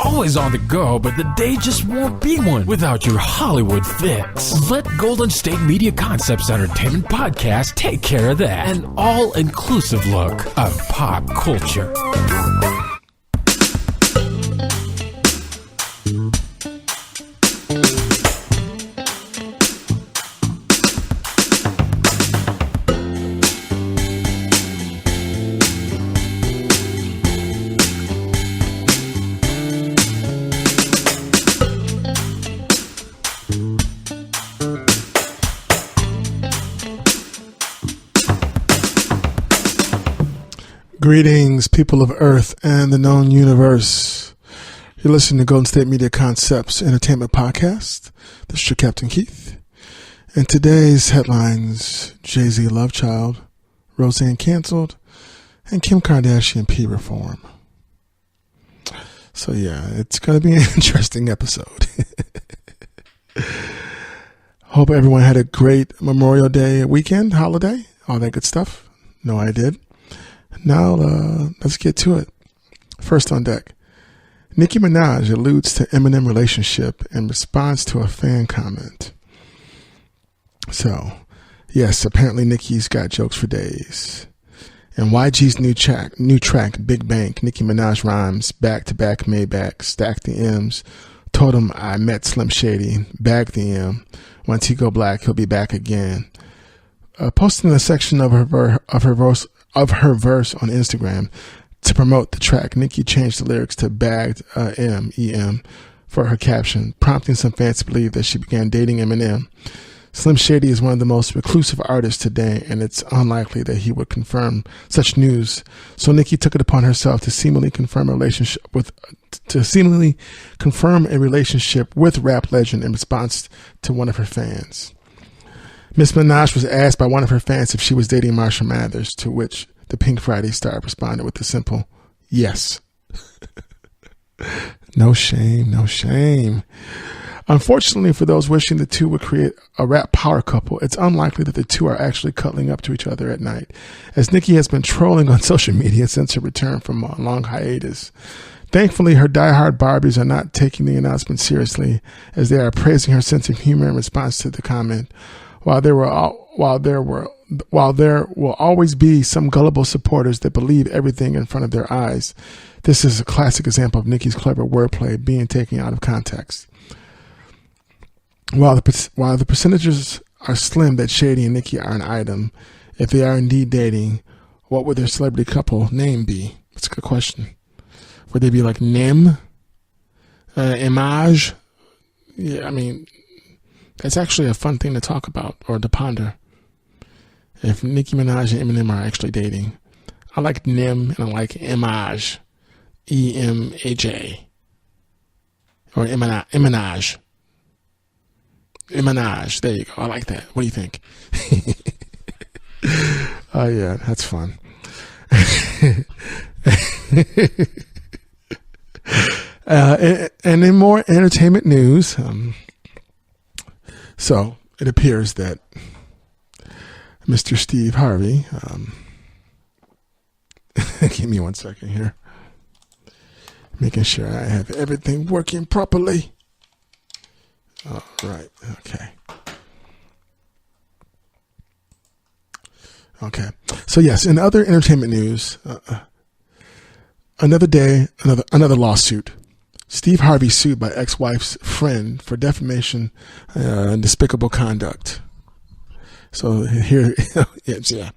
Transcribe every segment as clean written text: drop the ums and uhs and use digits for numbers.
always on the go, but the day just won't be one without your Hollywood fix. Let Golden State Media Concepts Entertainment Podcast take care of that. An all-inclusive look of pop culture. Greetings, people of Earth and the known universe. You're listening to Golden State Media Concepts Entertainment Podcast. This is your Captain Keith. And today's headlines: Jay-Z Lovechild, Roseanne canceled, and Kim Kardashian P reform. So yeah, it's going to be an interesting episode. Hope everyone had a great Memorial Day weekend, holiday, all that good stuff. No, I did. Now, let's get to it. First on deck, Nicki Minaj alludes to Eminem relationship in response to a fan comment. So, yes, apparently Nicki's got jokes for days. In YG's new track, Big Bank, Nicki Minaj rhymes, back-to-back Maybach, stack the M's, told him I met Slim Shady, bag the M, once he go black, he'll be back again. Posting a section of her verse on Instagram to promote the track, Nicki changed the lyrics to bagged M for her caption, prompting some fans to believe that she began dating Eminem. Slim Shady is one of the most reclusive artists today, and it's unlikely that he would confirm such news. So Nicki took it upon herself to seemingly confirm a relationship with rap legend in response to one of her fans. Miss Minaj was asked by one of her fans if she was dating Marshall Mathers, to which the Pink Friday star responded with a simple yes. No shame, no shame. Unfortunately, for those wishing the two would create a rap power couple, it's unlikely that the two are actually cuddling up to each other at night, as Nicki has been trolling on social media since her return from a long hiatus. Thankfully, her diehard Barbies are not taking the announcement seriously, as they are praising her sense of humor in response to the comment. While there will always be some gullible supporters that believe everything in front of their eyes, this is a classic example of Nicki's clever wordplay being taken out of context. While the percentages are slim that Shady and Nicki are an item, if they are indeed dating, what would their celebrity couple name be? That's a good question. Would they be like Nim? Image? Yeah, I mean, that's actually a fun thing to talk about or to ponder. If Nicki Minaj and Eminem are actually dating. I like Nim and I like Image. E-M-A-J. Or Emanage. Emanage. There you go. I like that. What do you think? Oh, yeah. That's fun. And in more entertainment news, so it appears that Mr. Steve Harvey, give me 1 second here, making sure I have everything working properly. All right. Okay. So yes, in other entertainment news, another lawsuit. Steve Harvey sued by ex-wife's friend for defamation and despicable conduct. So here, yeah.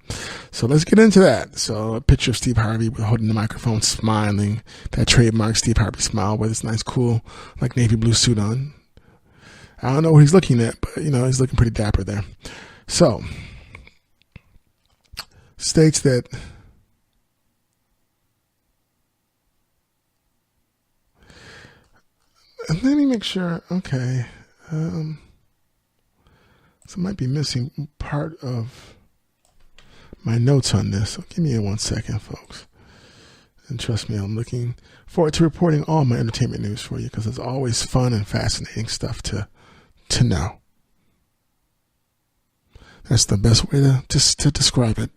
So let's get into that. So a picture of Steve Harvey holding the microphone, smiling. That trademark Steve Harvey smile with his nice, cool, like navy blue suit on. I don't know what he's looking at, but he's looking pretty dapper there. So states that let me make sure. Okay. So I might be missing part of my notes on this. So give me 1 second, folks. And trust me, I'm looking forward to reporting all my entertainment news for you, because it's always fun and fascinating stuff to know. That's the best way to describe it,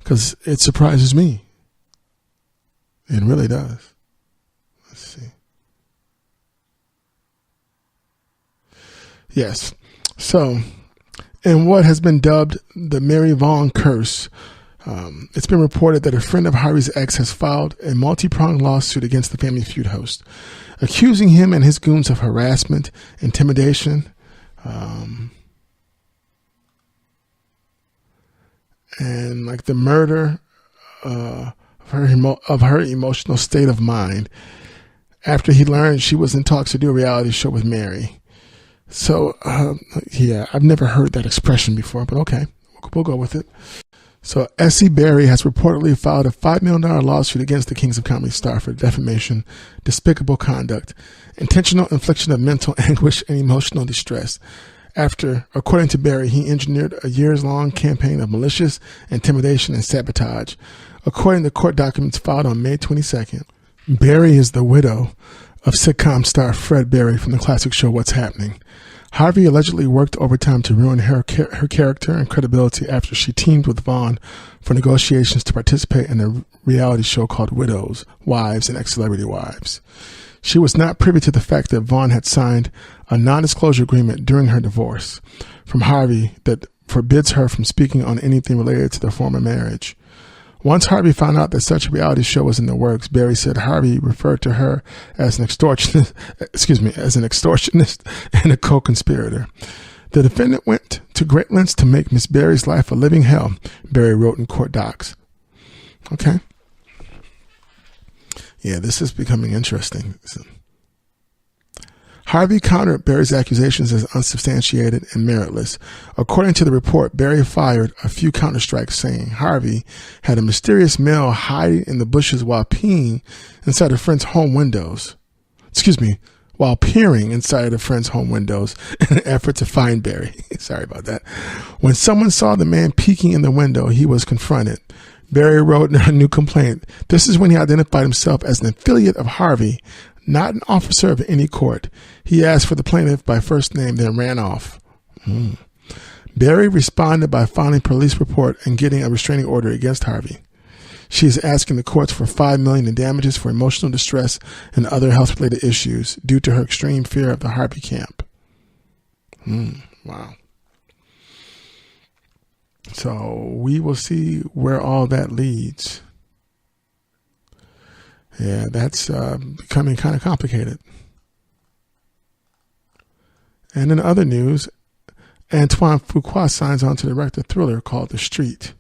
because it surprises me. It really does. Let's see. Yes. So, in what has been dubbed the Mary Vaughn curse, it's been reported that a friend of Harvey's ex has filed a multi-pronged lawsuit against the Family Feud host, accusing him and his goons of harassment, intimidation, and like the murder of her emotional state of mind after he learned she was in talks to do a reality show with Mary. So, yeah, I've never heard that expression before, but okay, we'll go with it. So, S.C. Berry has reportedly filed a $5 million lawsuit against the Kings of Comedy star for defamation, despicable conduct, intentional infliction of mental anguish, and emotional distress. After, according to Berry, he engineered a years-long campaign of malicious intimidation and sabotage. According to court documents filed on May 22nd, Berry is the widow of sitcom star Fred Berry from the classic show What's Happening. Harvey allegedly worked overtime to ruin her character and credibility after she teamed with Vaughn for negotiations to participate in a reality show called Widows, Wives, and Ex-Celebrity Wives. She was not privy to the fact that Vaughn had signed a non-disclosure agreement during her divorce from Harvey that forbids her from speaking on anything related to their former marriage. Once Harvey found out that such a reality show was in the works, Berry said Harvey referred to her as an extortionist, and a co-conspirator. The defendant went to great lengths to make Miss Berry's life a living hell, Berry wrote in court docs. Okay. Yeah, this is becoming interesting. Harvey countered Berry's accusations as unsubstantiated and meritless. According to the report, Berry fired a few counterstrikes saying Harvey had a mysterious male hiding in the bushes while peeing inside a friend's home windows. While peering inside a friend's home windows in an effort to find Berry. Sorry about that. When someone saw the man peeking in the window, he was confronted. Berry wrote in a new complaint, this is when he identified himself as an affiliate of Harvey, not an officer of any court. He asked for the plaintiff by first name, then ran off. Berry responded by filing a police report and getting a restraining order against Harvey. She is asking the courts for $5 million in damages for emotional distress and other health-related issues due to her extreme fear of the Harvey camp. Wow. So we will see where all that leads. Yeah, that's becoming kind of complicated. And in other news, Antoine Fuqua signs on to direct a thriller called The Street.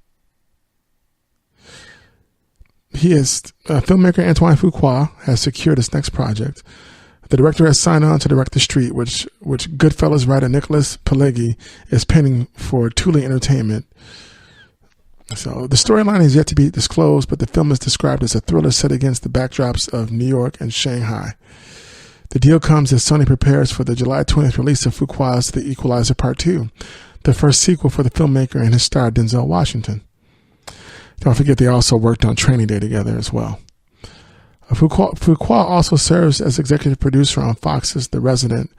Filmmaker Antoine Fuqua has secured his next project. The director has signed on to direct The Street, which Goodfellas writer Nicholas Pileggi is penning for Thule Entertainment. So the storyline is yet to be disclosed, but the film is described as a thriller set against the backdrops of New York and Shanghai. The deal comes as Sony prepares for the July 20th release of Fuqua's The Equalizer Part 2, the first sequel for the filmmaker and his star Denzel Washington. Don't forget they also worked on Training Day together as well. Fuqua also serves as executive producer on Fox's The Resident,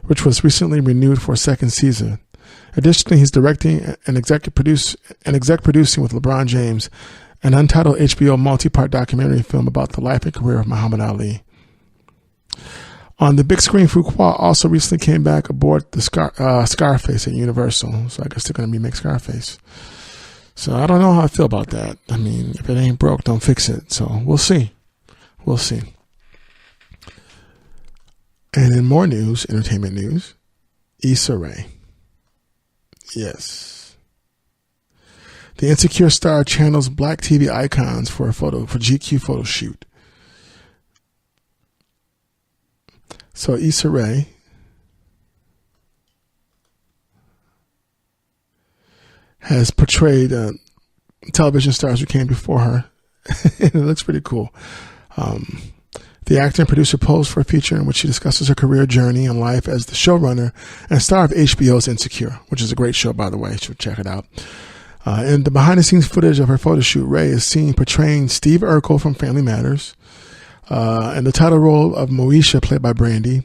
which was recently renewed for a second season. Additionally, he's directing and exec producing with LeBron James an untitled HBO multi-part documentary film about the life and career of Muhammad Ali. On the big screen, Fuqua also recently came back aboard the Scarface at Universal. So I guess they're going to remake Scarface. So I don't know how I feel about that. I mean, if it ain't broke, don't fix it. So we'll see. We'll see. And in more news, entertainment news, Issa Rae. Yes. The Insecure star channels black TV icons for GQ photo shoot. So Issa Rae has portrayed television stars who came before her. And it looks pretty cool. The actor and producer posed for a feature in which she discusses her career journey and life as the showrunner and star of HBO's Insecure, which is a great show, by the way. You should check it out. In the behind-the-scenes footage of her photo shoot, Rae is seen portraying Steve Urkel from Family Matters, and the title role of Moesha, played by Brandy,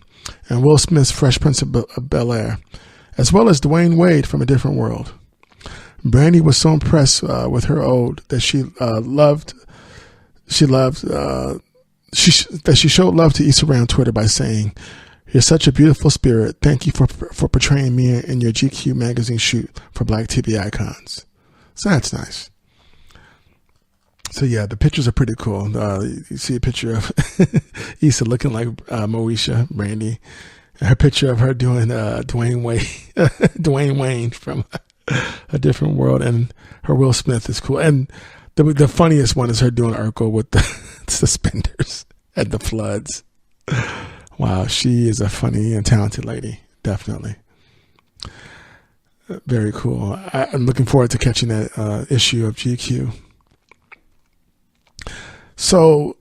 and Will Smith's Fresh Prince of Bel-Air, as well as Dwayne Wade from A Different World. Brandy was so impressed with her ode that she showed love to Issa Rae on Twitter by saying, You're such a beautiful spirit. Thank you for portraying me in your GQ magazine shoot for Black TV icons. So that's nice. So yeah, the pictures are pretty cool. You see a picture of Issa looking like Moesha, Brandy. Her picture of her doing Dwayne Wayne from A Different World, and her Will Smith is cool. And the funniest one is her doing Urkel with the suspenders at the floods. Wow, she is a funny and talented lady, definitely. Very cool. I'm looking forward to catching that issue of GQ. So,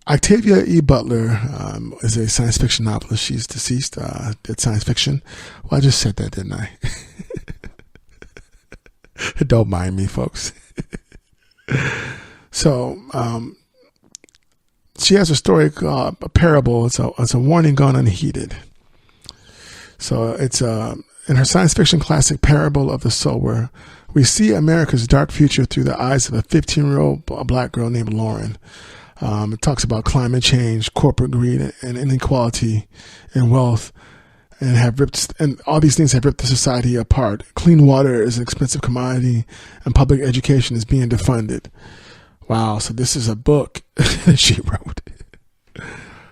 Octavia E. Butler is a science fiction novelist. She's deceased. Did science fiction. Well, I just said that, didn't I? Don't mind me, folks. So, she has a story called A Parable. It's a warning gone unheeded. So it's in her science fiction classic Parable of the Sower, we see America's dark future through the eyes of a 15-year-old black girl named Lauren. It talks about climate change, corporate greed, and inequality and wealth, and all these things have ripped the society apart. Clean water is an expensive commodity, and public education is being defunded. Wow, so this is a book that she wrote.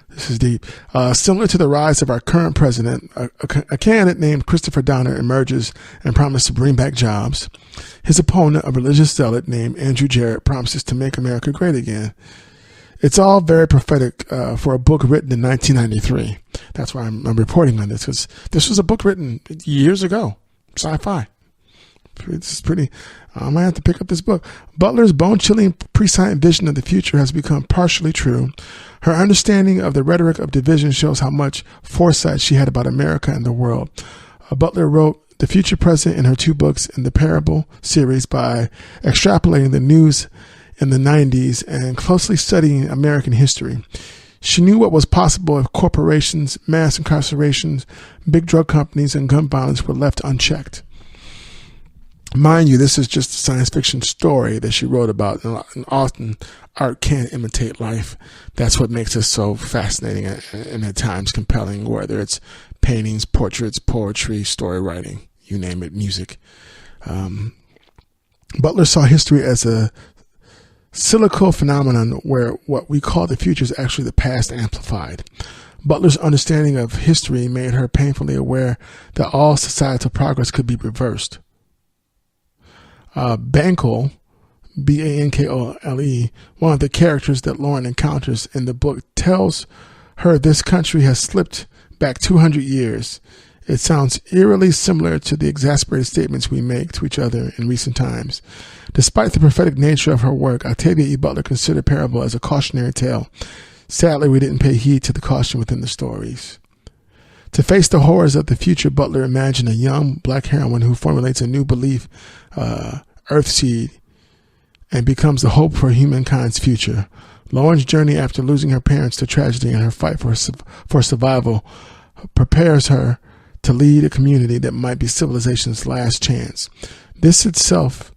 This is deep. Similar to the rise of our current president, a candidate named Christopher Donner emerges and promises to bring back jobs. His opponent, a religious zealot named Andrew Jarrett, promises to make America great again. It's all very prophetic for a book written in 1993. That's why I'm reporting on this, because this was a book written years ago. Sci-fi. It's pretty. I might have to pick up this book. Butler's bone-chilling prescient vision of the future has become partially true. Her understanding of the rhetoric of division shows how much foresight she had about America and the world. Butler wrote the future present in her 2 books in the Parable series by extrapolating the news in the 90s and closely studying American history. She knew what was possible if corporations, mass incarcerations, big drug companies, and gun violence were left unchecked. Mind you, this is just a science fiction story that she wrote about, and often art can't imitate life. That's what makes it so fascinating and at times compelling, whether it's paintings, portraits, poetry, story writing, you name it, music. Butler saw history as a cyclical phenomenon where what we call the future is actually the past amplified. Butler's understanding of history made her painfully aware that all societal progress could be reversed. Bankole, Bankole, one of the characters that Lauren encounters in the book, tells her this country has slipped back 200 years. It sounds eerily similar to the exasperated statements we make to each other in recent times. Despite the prophetic nature of her work, Octavia E. Butler considered Parable as a cautionary tale. Sadly, we didn't pay heed to the caution within the stories. To face the horrors of the future, Butler imagined a young black heroine who formulates a new belief, Earthseed, and becomes the hope for humankind's future. Lauren's journey after losing her parents to tragedy and her fight for survival prepares her to lead a community that might be civilization's last chance. This itself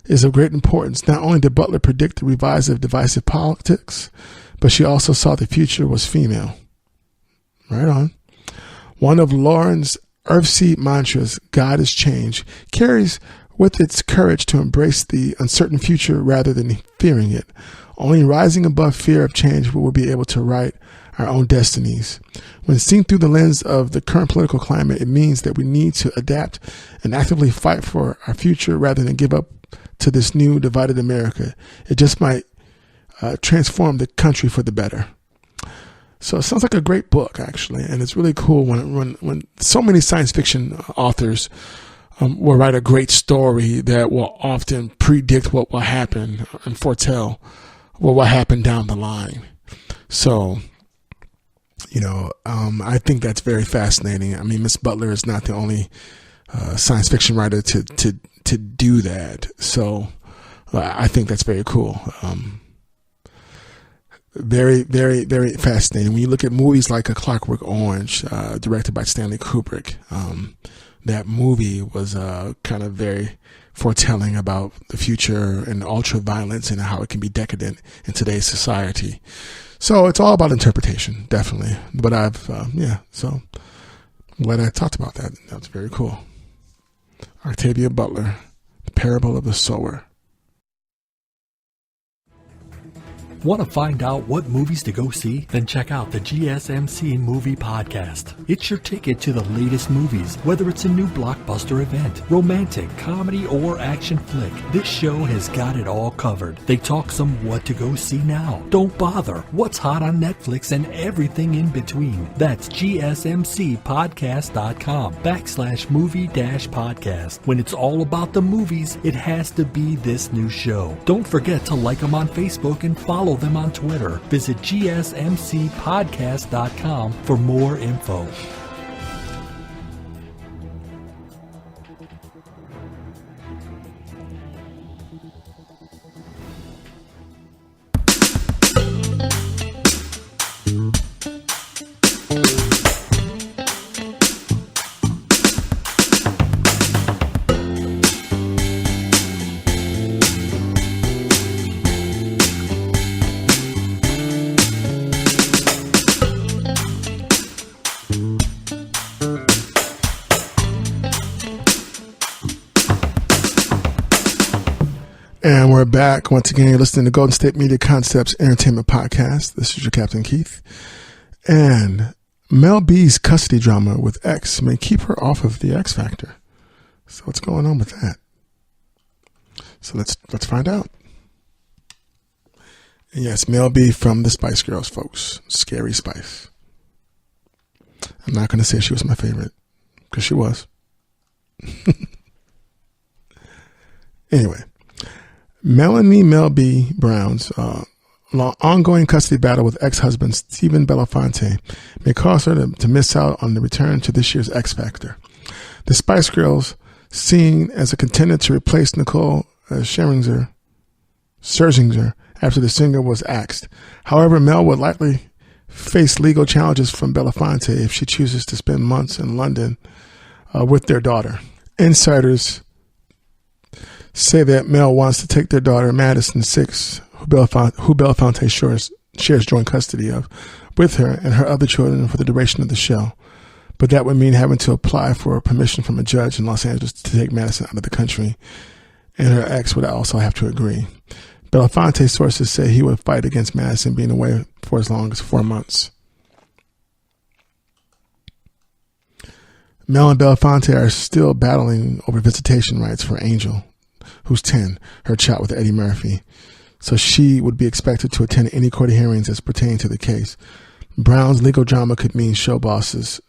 is of great importance. Not only did Butler predict the rise of divisive politics, but she also saw the future was female. Right on. One of Lauren's Earthseed mantras, God is change, carries with its courage to embrace the uncertain future rather than fearing it. Only rising above fear of change will we be able to write our own destinies. When seen through the lens of the current political climate, it means that we need to adapt and actively fight for our future rather than give up to this new divided America. It just might transform the country for the better. So it sounds like a great book, actually, and it's really cool when so many science fiction authors will write a great story that will often predict what will happen and foretell what will happen down the line. So, I think that's very fascinating. I mean, Miss Butler is not the only science fiction writer to do that. So I think that's very cool. Very, very, very fascinating. When you look at movies like A Clockwork Orange, directed by Stanley Kubrick, that movie was kind of very foretelling about the future and ultra violence and how it can be decadent in today's society. So it's all about interpretation, definitely. But so I'm glad I talked about that. That was very cool. Octavia Butler, The Parable of the Sower. Want to find out what movies to go see? Then check out the GSMC Movie Podcast. It's your ticket to the latest movies, whether it's a new blockbuster event, romantic, comedy, or action flick. This show has got it all covered. They talk some what to go see now. Don't bother. What's hot on Netflix and everything in between. That's gsmcpodcast.com/movie-podcast. When it's all about the movies, it has to be this new show. Don't forget to like them on Facebook and follow them on Twitter. Visit gsmcpodcast.com for more info. And we're back once again. You're listening to Golden State Media Concepts Entertainment Podcast. This is your Captain Keith. And Mel B's custody drama with X may keep her off of the X Factor. So what's going on with that? So let's find out. And yes, Mel B from the Spice Girls, folks. Scary Spice. I'm not going to say she was my favorite, because she was. Anyway. Melanie Mel B. Brown's ongoing custody battle with ex-husband Stephen Belafonte may cause her to miss out on the return to this year's X Factor. The Spice Girls, seen as a contender to replace Nicole Scherzinger after the singer was axed. However, Mel would likely face legal challenges from Belafonte if she chooses to spend months in London with their daughter. Insiders say that Mel wants to take their daughter, Madison 6, who Belafonte shares joint custody of, with her and her other children for the duration of the show. But that would mean having to apply for permission from a judge in Los Angeles to take Madison out of the country, and her ex would also have to agree. Belafonte sources say he would fight against Madison being away for as long as 4 months. Mel and Belafonte are still battling over visitation rights for Angel, who's 10, her child with Eddie Murphy. So she would be expected to attend any court hearings as pertaining to the case. Brown's legal drama could mean show bosses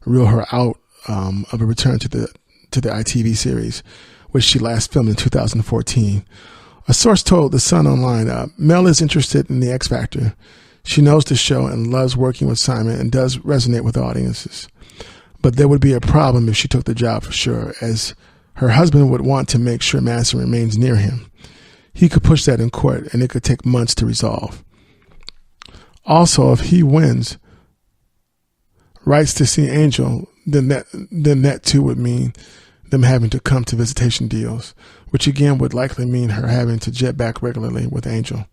rule her out of a return to the ITV series, which she last filmed in 2014. A source told The Sun Online, Mel is interested in the X Factor. She knows the show and loves working with Simon and does resonate with audiences. But there would be a problem if she took the job for sure, as her husband would want to make sure Madison remains near him. He could push that in court, and it could take months to resolve. Also, if he wins rights to see Angel, then that too would mean them having to come to visitation deals, which again would likely mean her having to jet back regularly with Angel.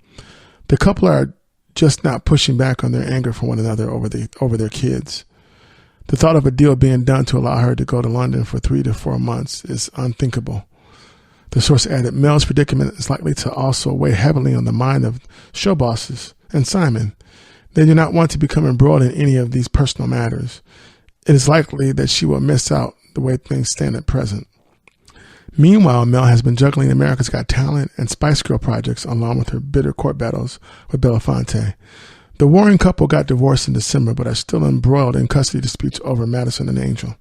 The couple are just not pushing back on their anger for one another over their kids. The thought of a deal being done to allow her to go to London for 3 to 4 months is unthinkable. The source added, Mel's predicament is likely to also weigh heavily on the mind of show bosses and Simon. They do not want to become embroiled in any of these personal matters. It is likely that she will miss out the way things stand at present. Meanwhile, Mel has been juggling America's Got Talent and Spice Girl projects along with her bitter court battles with Belafonte. The warring couple got divorced in December, but are still embroiled in custody disputes over Madison and Angel.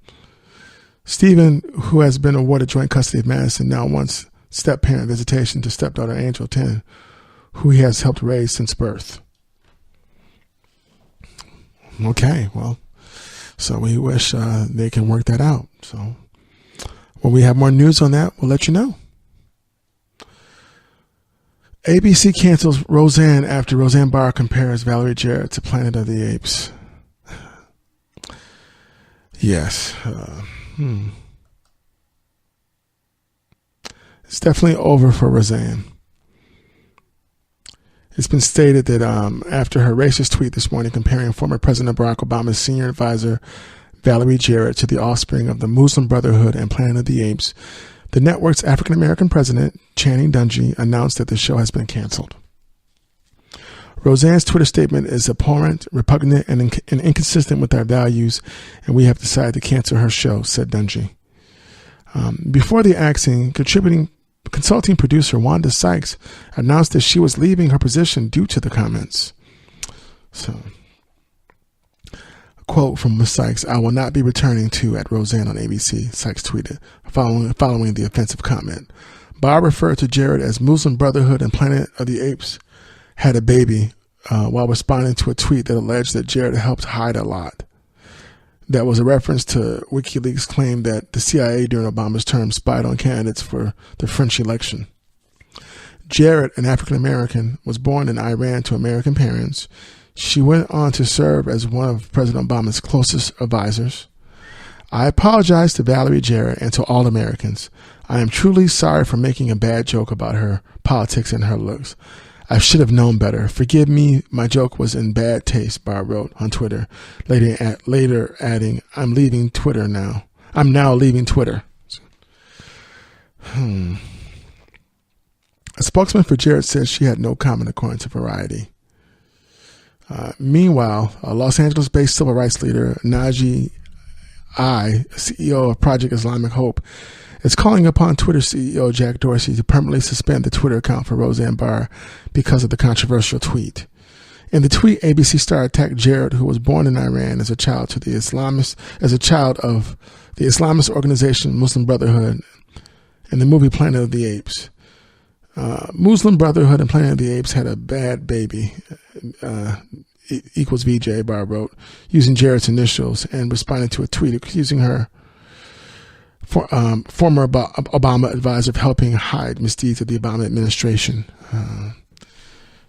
Stephen, who has been awarded joint custody of Madison, now wants step-parent visitation to stepdaughter Angel 10, who he has helped raise since birth. Okay, well, so we wish they can work that out. So when we have more news on that, we'll let you know. ABC cancels Roseanne after Roseanne Barr compares Valerie Jarrett to Planet of the Apes. Yes. It's definitely over for Roseanne. It's been stated that after her racist tweet this morning comparing former President Barack Obama's senior advisor, Valerie Jarrett, to the offspring of the Muslim Brotherhood and Planet of the Apes, the network's African-American president, Channing Dungey, announced that the show has been canceled. Roseanne's Twitter statement is abhorrent, repugnant, and inconsistent with our values, and we have decided to cancel her show, said Dungey. Before the axing, consulting producer Wanda Sykes announced that she was leaving her position due to the comments. So, a quote from Ms. Sykes, "I will not be returning to at Roseanne on ABC," Sykes tweeted, following the offensive comment. Barr referred to Jarrett as Muslim Brotherhood and Planet of the Apes had a baby while responding to a tweet that alleged that Jarrett helped hide a lot. That was a reference to WikiLeaks' claim that the CIA during Obama's term spied on candidates for the French election. Jarrett, an African-American, was born in Iran to American parents. She went on to serve as one of President Obama's closest advisors. "I apologize to Valerie Jarrett and to all Americans. I am truly sorry for making a bad joke about her politics and her looks. I should have known better. Forgive me, my joke was in bad taste," Barr wrote on Twitter, later adding, I'm now leaving Twitter. A spokesman for Jarrett says she had no comment, according to Variety. Meanwhile, a Los Angeles-based civil rights leader, Naji I, CEO of Project Islamic Hope, is calling upon Twitter CEO Jack Dorsey to permanently suspend the Twitter account for Roseanne Barr because of the controversial tweet. In the tweet, ABC star attacked Jarrett, who was born in Iran as a child of the Islamist organization Muslim Brotherhood, in the movie Planet of the Apes. Muslim Brotherhood and Planet of the Apes had a bad baby, equals VJ, Barr wrote, using Jarrett's initials, and responded to a tweet accusing her former Obama advisor of helping hide misdeeds of the Obama administration.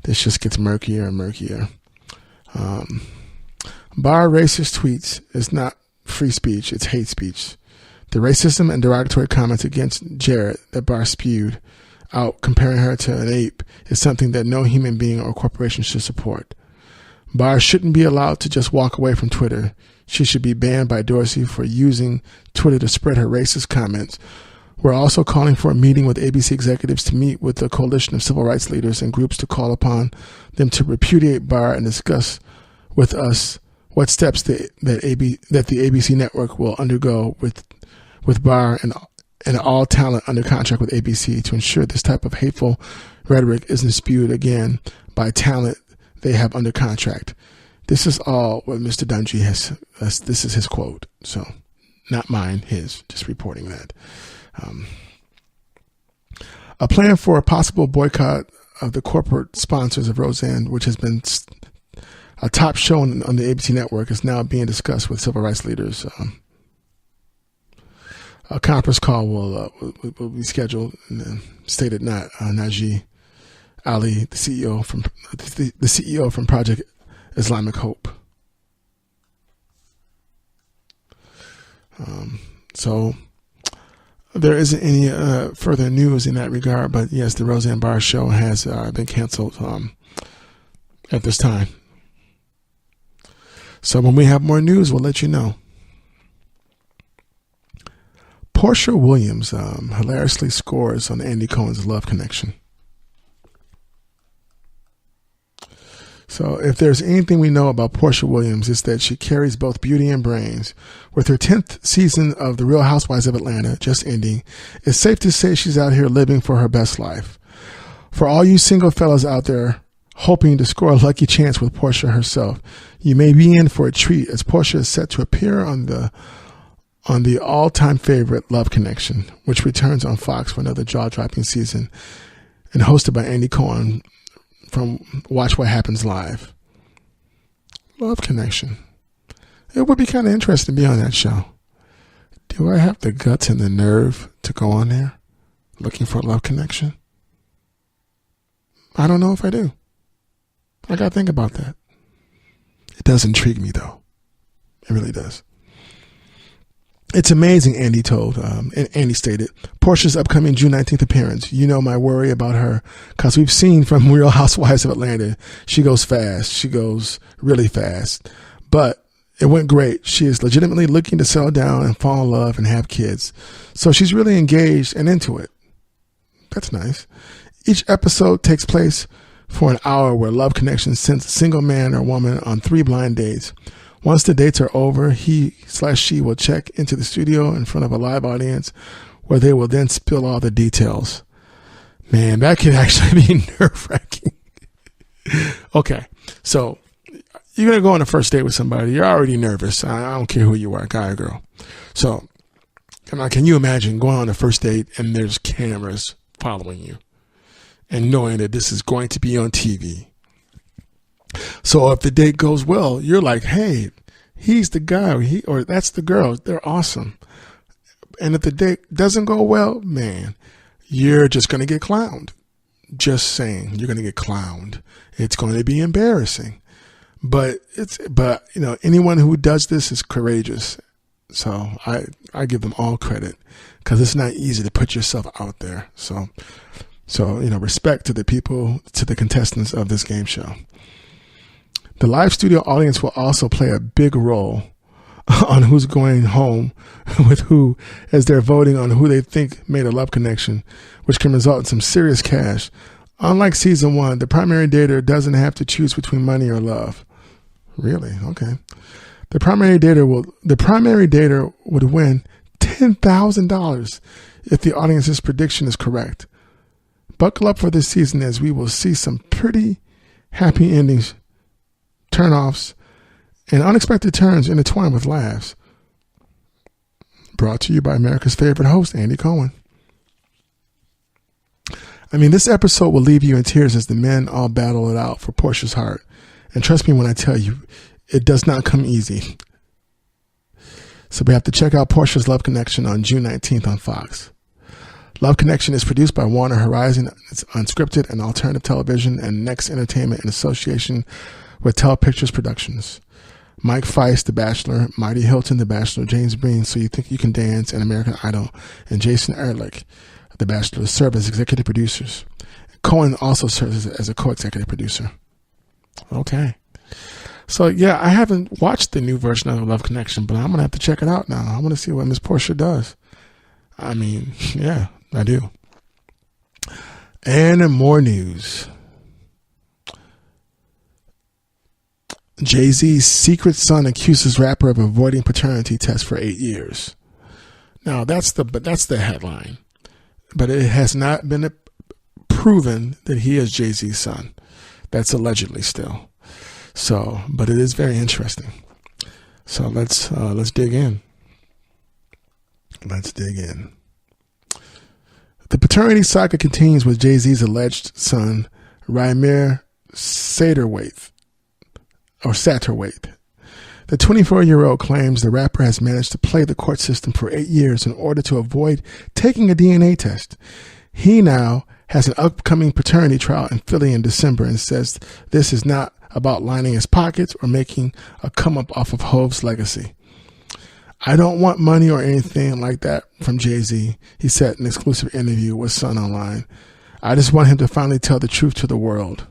This just gets murkier and murkier. Barr racist tweets is not free speech, it's hate speech. The racism and derogatory comments against Jarrett that Barr spewed out comparing her to an ape is something that no human being or corporation should support. Barr shouldn't be allowed to just walk away from Twitter. She should be banned by Dorsey for using Twitter to spread her racist comments. We're also calling for a meeting with ABC executives to meet with a coalition of civil rights leaders and groups to call upon them to repudiate Barr and discuss with us what steps that the ABC network will undergo with Barr and all talent under contract with ABC to ensure this type of hateful rhetoric isn't spewed again by talent they have under contract. This is all what Mr. Dungey has. This is his quote. So, not mine, his. Just reporting that. A plan for a possible boycott of the corporate sponsors of Roseanne, which has been a top show on the ABC network, is now being discussed with civil rights leaders. A conference call will be scheduled, and stated Naji Ali, the CEO from Project Islamic Hope. So there isn't any further news in that regard, but yes, the Roseanne Barr show has been canceled at this time. So when we have more news, we'll let you know. Portia Williams hilariously scores on Andy Cohen's Love Connection. So if there's anything we know about Portia Williams, it's that she carries both beauty and brains. With her 10th season of The Real Housewives of Atlanta just ending, it's safe to say she's out here living for her best life. For all you single fellas out there hoping to score a lucky chance with Portia herself, you may be in for a treat, as Portia is set to appear on the all-time favorite Love Connection, which returns on Fox for another jaw-dropping season and hosted by Andy Cohen from Watch What Happens Live. Love Connection. It would be kind of interesting to be on that show. Do I have the guts and the nerve to go on there looking for a Love Connection? I don't know if I do. I got to think about that. It does intrigue me, though. It really does. It's amazing, Andy told. And Andy stated, Portia's upcoming June 19th appearance. You know my worry about her, because we've seen from Real Housewives of Atlanta, she goes fast. She goes really fast. But it went great. She is legitimately looking to settle down and fall in love and have kids. So she's really engaged and into it. That's nice. Each episode takes place for an hour where Love Connection sends a single man or woman on 3 blind dates. Once the dates are over, he/she will check into the studio in front of a live audience where they will then spill all the details. Man, that could actually be nerve-wracking. Okay, so you're going to go on a first date with somebody. You're already nervous. I don't care who you are, guy or girl. So can you imagine going on a first date and there's cameras following you and knowing that this is going to be on TV? So if the date goes well, you're like, hey, he's the guy or that's the girl. They're awesome. And if the date doesn't go well, man, you're just going to get clowned. Just saying, you're going to get clowned. It's going to be embarrassing. But anyone who does this is courageous. So I give them all credit, because it's not easy to put yourself out there. So respect to the people, to the contestants of this game show. The live studio audience will also play a big role on who's going home with who, as they're voting on who they think made a love connection, which can result in some serious cash. Unlike season 1, the primary dater doesn't have to choose between money or love. Really? Okay. The primary dater would win $10,000 if the audience's prediction is correct. Buckle up for this season, as we will see some pretty happy endings, turnoffs, and unexpected turns intertwined with laughs. Brought to you by America's favorite host, Andy Cohen. I mean, this episode will leave you in tears as the men all battle it out for Portia's heart. And trust me when I tell you, it does not come easy. So we have to check out Portia's Love Connection on June 19th on Fox. Love Connection is produced by Warner Horizon. It's unscripted and alternative television and Next Entertainment in association with Tell Pictures Productions. Mike Feist, The Bachelor, Marty Hilton, The Bachelor, James Breen, So You Think You Can Dance, and American Idol, and Jason Ehrlich, The Bachelor, serve as executive producers. Cohen also serves as a co-executive producer. Okay. So, yeah, I haven't watched the new version of Love Connection, but I'm going to have to check it out now. I want to see what Miss Portia does. I mean, yeah, I do. And in more news, Jay-Z's secret son accuses rapper of avoiding paternity test for 8 years. Now, that's the headline. But it has not been proven that he is Jay-Z's son. That's allegedly still. So, but it is very interesting. So let's dig in. Let's dig in. The paternity saga continues with Jay-Z's alleged son, Raimir Satterthwaite. The 24-year-old claims the rapper has managed to play the court system for 8 years in order to avoid taking a DNA test. He now has an upcoming paternity trial in Philly in December and says this is not about lining his pockets or making a come up off of Hov's legacy. I don't want money or anything like that from Jay-Z, he said in an exclusive interview with Sun Online. I just want him to finally tell the truth to the world.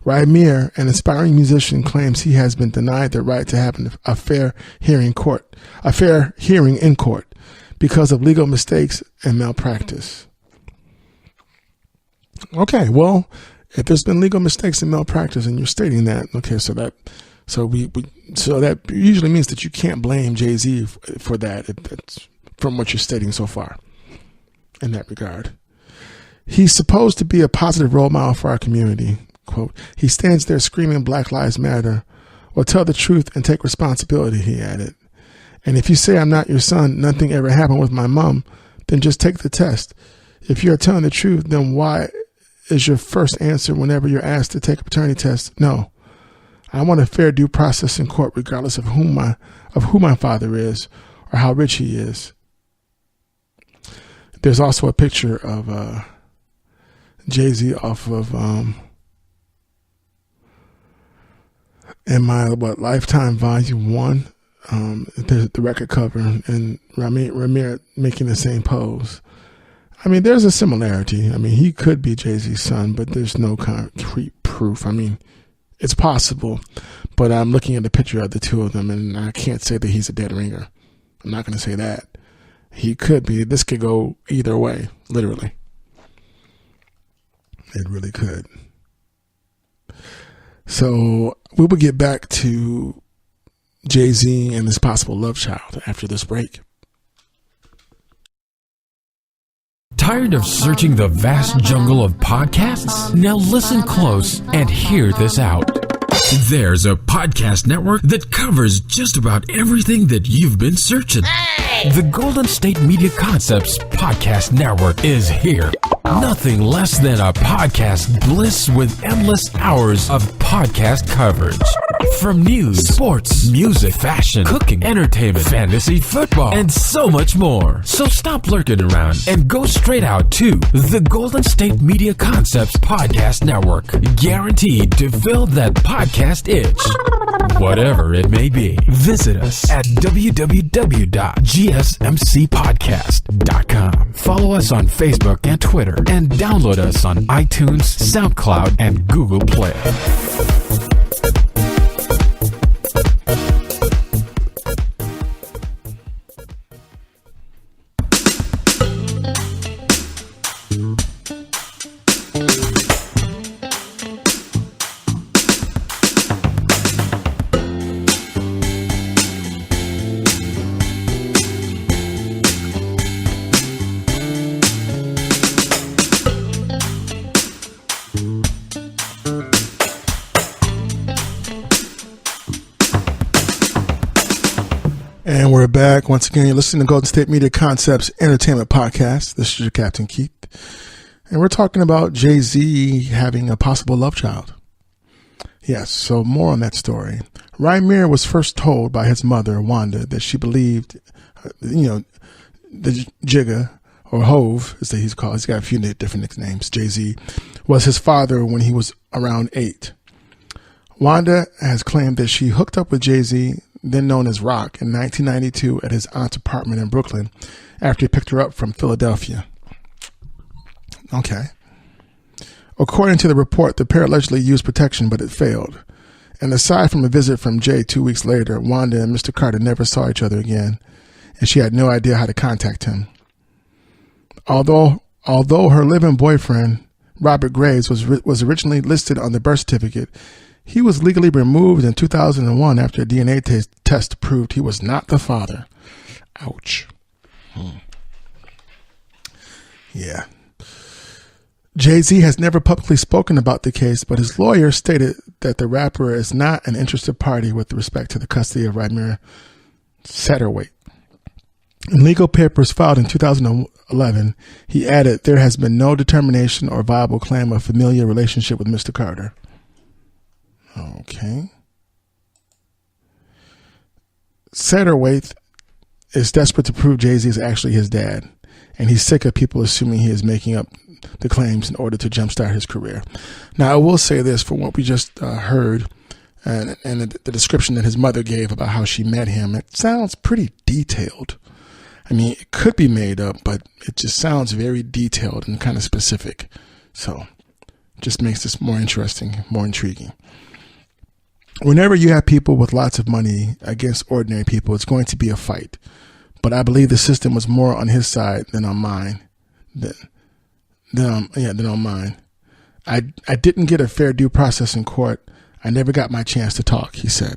Raimir, an aspiring musician, claims he has been denied the right to have a fair hearing in court because of legal mistakes and malpractice. Okay, well, if there's been legal mistakes and malpractice, and you're stating that, okay, so that usually means that you can't blame Jay-Z for that. That's from what you're stating so far. In that regard, he's supposed to be a positive role model for our community. Quote, he stands there screaming Black Lives Matter. Well, tell the truth and take responsibility, he added. And if you say I'm not your son, nothing ever happened with my mom, then just take the test. If you're telling the truth, then why is your first answer whenever you're asked to take a paternity test? No. I want a fair due process in court, regardless of who my father is or how rich he is. There's also a picture of Jay-Z off of in my Lifetime Volume 1 the record cover and Ramir making the same pose. I mean, there's a similarity. I mean, he could be Jay-Z's son, but there's no concrete proof. I mean, it's possible, but I'm looking at the picture of the two of them, and I can't say that he's a dead ringer. I'm not going to say that. He could be. This could go either way, literally. It really could. So we will get back to Jay-Z and his possible love child after this break. Tired of searching the vast jungle of podcasts? Now listen close and hear this out. There's a podcast network that covers just about everything that you've been searching. The Golden State Media Concepts Podcast Network is here. Nothing less than a podcast bliss with endless hours of podcast coverage. From news, sports, music, fashion, cooking, entertainment, fantasy, football, and so much more. So stop lurking around and go straight out to the Golden State Media Concepts Podcast Network. Guaranteed to fill that podcast itch. Whatever it may be. Visit us at www.gsmcpodcast.com. Follow us on Facebook and Twitter, and download us on iTunes, SoundCloud, and Google Play. And we're back. Once again, you're listening to Golden State Media Concepts Entertainment Podcast. This is your Captain Keith. And we're talking about Jay-Z having a possible love child. Yes, so more on that story. Ramir was first told by his mother, Wanda, that she believed, the Jigga, or Hove, as he's called, he's got a few different nicknames, Jay-Z, was his father when he was around 8. Wanda has claimed that she hooked up with Jay-Z, then known as Rock, in 1992 at his aunt's apartment in Brooklyn after he picked her up from Philadelphia. Okay. According to the report, the pair allegedly used protection, but it failed. And aside from a visit from Jay 2 weeks later, Wanda and Mr. Carter never saw each other again, and she had no idea how to contact him. Although her live-in boyfriend, Robert Graves, was originally listed on the birth certificate, he was legally removed in 2001 after a DNA test proved he was not the father. Ouch. Yeah. Jay-Z has never publicly spoken about the case, but his lawyer stated that the rapper is not an interested party with respect to the custody of Ramir Satterthwaite. In legal papers filed in 2011, he added there has been no determination or viable claim of familial relationship with Mr. Carter. Okay. Satterthwaite is desperate to prove Jay-Z is actually his dad, and he's sick of people assuming he is making up the claims in order to jumpstart his career. Now, I will say this for what we just heard and the description that his mother gave about how she met him. It sounds pretty detailed. I mean, it could be made up, but it just sounds very detailed and kind of specific. So it just makes this more interesting, more intriguing. Whenever you have people with lots of money against ordinary people, it's going to be a fight. But I believe the system was more on his side than on mine. Than on mine. I didn't get a fair due process in court. I never got my chance to talk, he said.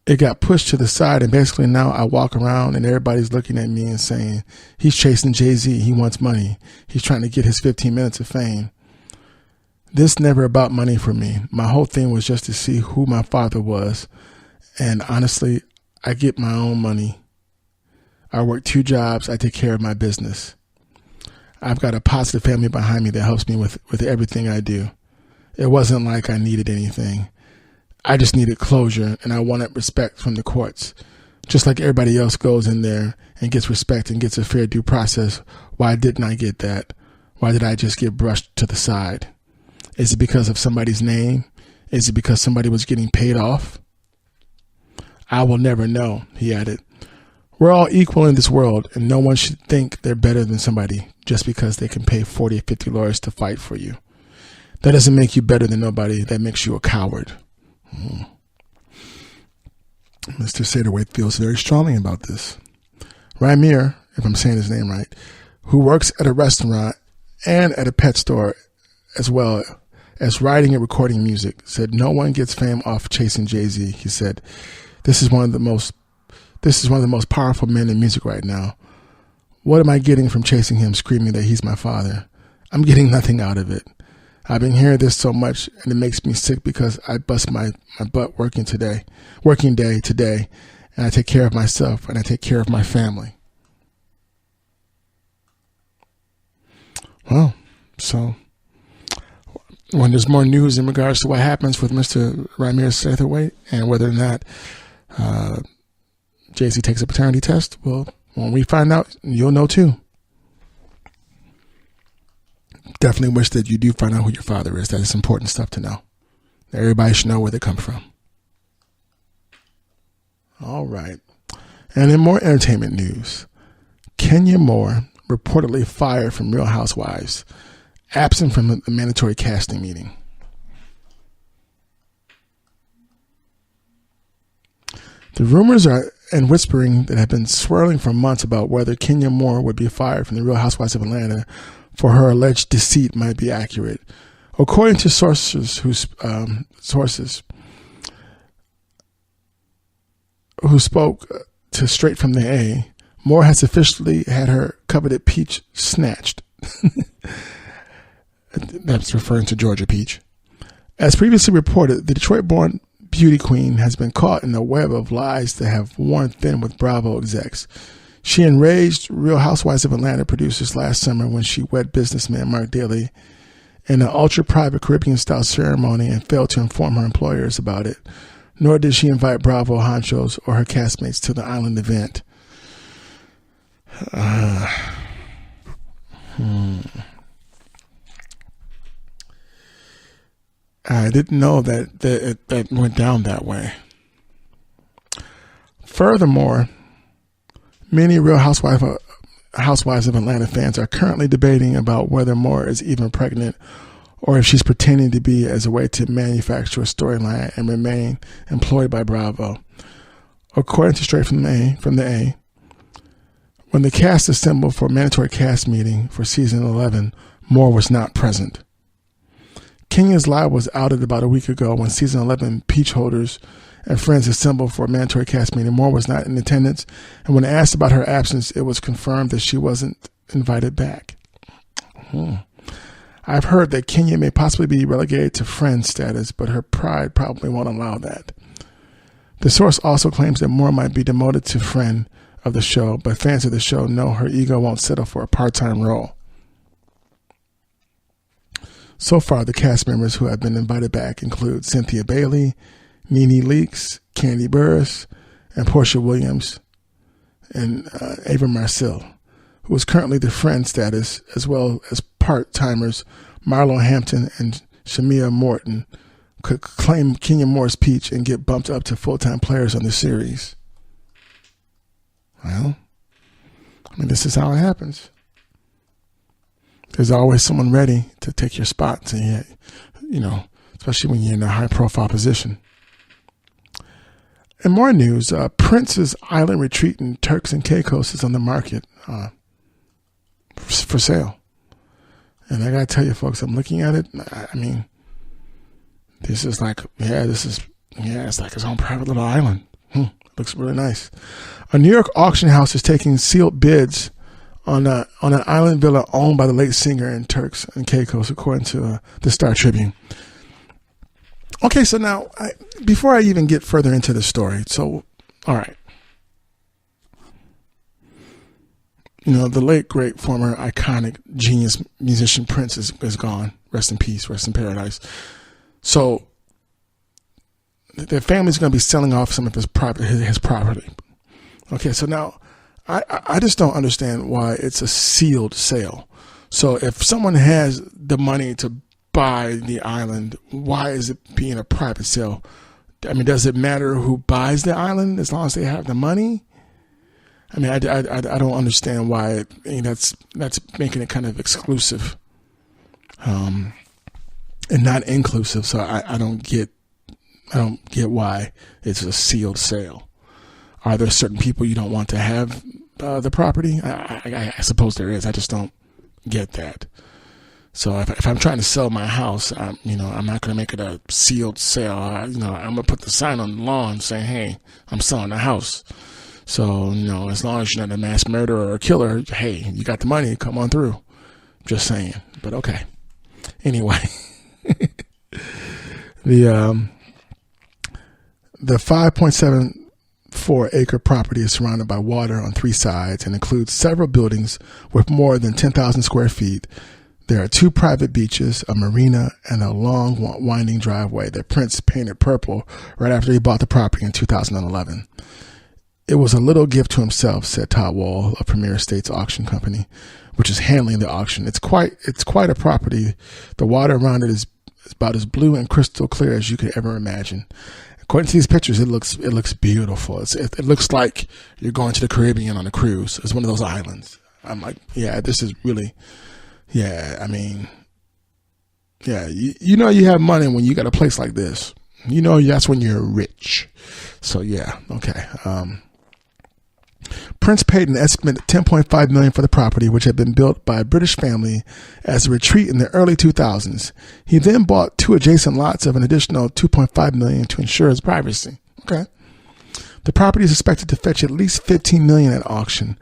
It got pushed to the side, and basically now I walk around and everybody's looking at me and saying, he's chasing Jay-Z, he wants money. He's trying to get his 15 minutes of fame. This never about money for me. My whole thing was just to see who my father was. And honestly, I get my own money. I work 2 jobs. I take care of my business. I've got a positive family behind me that helps me with everything I do. It wasn't like I needed anything. I just needed closure, and I wanted respect from the courts. Just like everybody else goes in there and gets respect and gets a fair due process. Why didn't I get that? Why did I just get brushed to the side? Is it because of somebody's name? Is it because somebody was getting paid off? I will never know, he added. We're all equal in this world, and no one should think they're better than somebody just because they can pay 40 or 50 lawyers to fight for you. That doesn't make you better than nobody. That makes you a coward. Mr. Satterthwaite feels very strongly about this. Ramir, if I'm saying his name right, who works at a restaurant and at a pet store as well as writing and recording music, said no one gets fame off chasing Jay-Z. He said, this is one of the most powerful men in music right now. What am I getting from chasing him, screaming that he's my father? I'm getting nothing out of it. I've been hearing this so much, and it makes me sick because I bust my butt working day today, and I take care of myself, and I take care of my family. Well, so when there's more news in regards to what happens with Mr. Ramir Satterthwaite and whether or not Jay-Z takes a paternity test, well, when we find out, you'll know too. Definitely wish that you do find out who your father is. That is important stuff to know. Everybody should know where they come from. All right. And in more entertainment news, Kenya Moore reportedly fired from Real Housewives, absent from the mandatory casting meeting. The rumors and whispering that have been swirling for months about whether Kenya Moore would be fired from the Real Housewives of Atlanta for her alleged deceit might be accurate. According to sources who spoke to Straight from the A, Moore has officially had her coveted peach snatched. That's referring to Georgia Peach. As previously reported, the Detroit-born beauty queen has been caught in a web of lies that have worn thin with Bravo execs. She enraged Real Housewives of Atlanta producers last summer when she wed businessman Mark Daly in an ultra-private Caribbean-style ceremony and failed to inform her employers about it, nor did she invite Bravo honchos or her castmates to the island event. I didn't know that went down that way. Furthermore, many Real Housewives of Atlanta fans are currently debating about whether Moore is even pregnant or if she's pretending to be as a way to manufacture a storyline and remain employed by Bravo. According to Straight from the A, when the cast assembled for a mandatory cast meeting for season 11, Moore was not present. Kenya's lie was outed about a week ago when season 11 peach holders and friends assembled for a mandatory cast meeting. Moore was not in attendance, and when asked about her absence, it was confirmed that she wasn't invited back. I've heard that Kenya may possibly be relegated to friend status, but her pride probably won't allow that. The source also claims that Moore might be demoted to friend of the show, but fans of the show know her ego won't settle for a part-time role. So far, the cast members who have been invited back include Cynthia Bailey, Nene Leakes, Candy Burris, and Portia Williams, and Ava Marcille, who is currently the friend status, as well as part-timers Marlo Hampton and Shamia Morton could claim Kenya Moore's peach and get bumped up to full-time players on the series. Well, I mean, this is how it happens. There's always someone ready to take your spot, so especially when you're in a high-profile position. In more news, Prince's Island Retreat in Turks and Caicos is on the market for sale. And I got to tell you, folks, I'm looking at it. I mean, this is like, it's like its own private little island. Looks really nice. A New York auction house is taking sealed bids on an island villa owned by the late singer in Turks and Caicos, according to the Star Tribune. Okay, so now, before I even get further into the story, all right. The late, great, former, iconic, genius musician Prince is gone. Rest in peace, rest in paradise. So, the family's going to be selling off some of his property. Okay, so now, I just don't understand why it's a sealed sale. So if someone has the money to buy the island, why is it being a private sale? I mean, does it matter who buys the island as long as they have the money? I mean, I don't understand why that's making it kind of exclusive, and not inclusive. So I don't get why it's a sealed sale. Are there certain people you don't want to have the property? I suppose there is. I just don't get that. So if I'm trying to sell my house, I'm not going to make it a sealed sale. I'm going to put the sign on the lawn saying, "Hey, I'm selling the house." So, as long as you're not a mass murderer or a killer, hey, you got the money, come on through. Just saying. But okay. Anyway, the 5.74 acre property is surrounded by water on 3 sides and includes several buildings with more than 10,000 square feet. There are 2 private beaches, a marina, and a long winding driveway that Prince painted purple right after he bought the property in 2011. It was a little gift to himself, said Todd Wall of Premier Estates Auction Company, which is handling the auction. It's quite a property. The water around it is about as blue and crystal clear as you could ever imagine. According to these pictures, it looks beautiful. It looks like you're going to the Caribbean on a cruise. It's one of those islands. I'm like, yeah, this is really, yeah. I mean, yeah, you have money when you got a place like this. That's when you're rich. So yeah, okay. Prince paid an estimated $10.5 million for the property, which had been built by a British family as a retreat in the early 2000s. He then bought 2 adjacent lots of an additional $2.5 million to ensure his privacy. Okay. The property is expected to fetch at least $15 million at auction.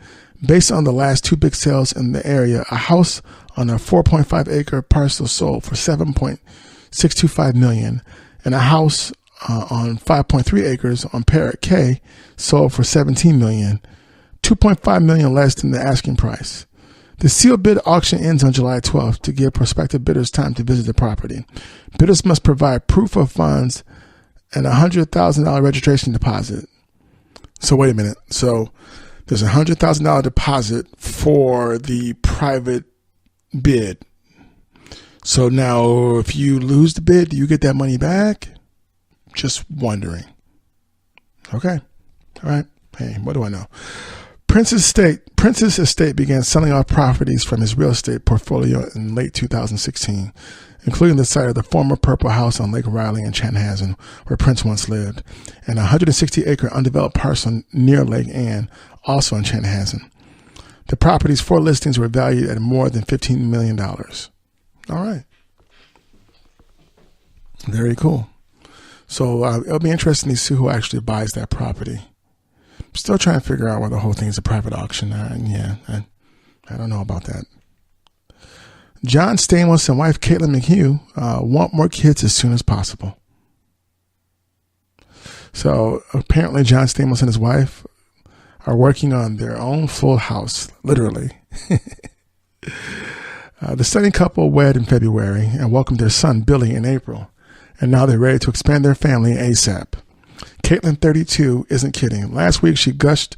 Based on the last 2 big sales in the area, a house on a 4.5 acre parcel sold for $7.625 million, and a house on 5.3 acres on Parrot Cay sold for $17 million, $2.5 million less than the asking price. The sealed bid auction ends on July 12th to give prospective bidders time to visit the property. Bidders must provide proof of funds and a $100,000 registration deposit. So wait a minute. So there's a $100,000 deposit for the private bid. So now if you lose the bid, do you get that money back? Just wondering. Okay. All right. Hey, what do I know? Prince's estate began selling off properties from his real estate portfolio in late 2016, including the site of the former Purple House on Lake Riley in Chanhassen, where Prince once lived, and a 160-acre undeveloped parcel near Lake Anne, also in Chanhassen. The property's 4 listings were valued at more than $15 million. All right. Very cool. So it'll be interesting to see who actually buys that property. I'm still trying to figure out why the whole thing is a private auction. I don't know about that. John Stamos and wife Caitlin McHugh want more kids as soon as possible. So apparently John Stamos and his wife are working on their own full house, literally. The stunning couple wed in February and welcomed their son Billy in April. And now they're ready to expand their family ASAP. Caitlin, 32, isn't kidding. Last week, she gushed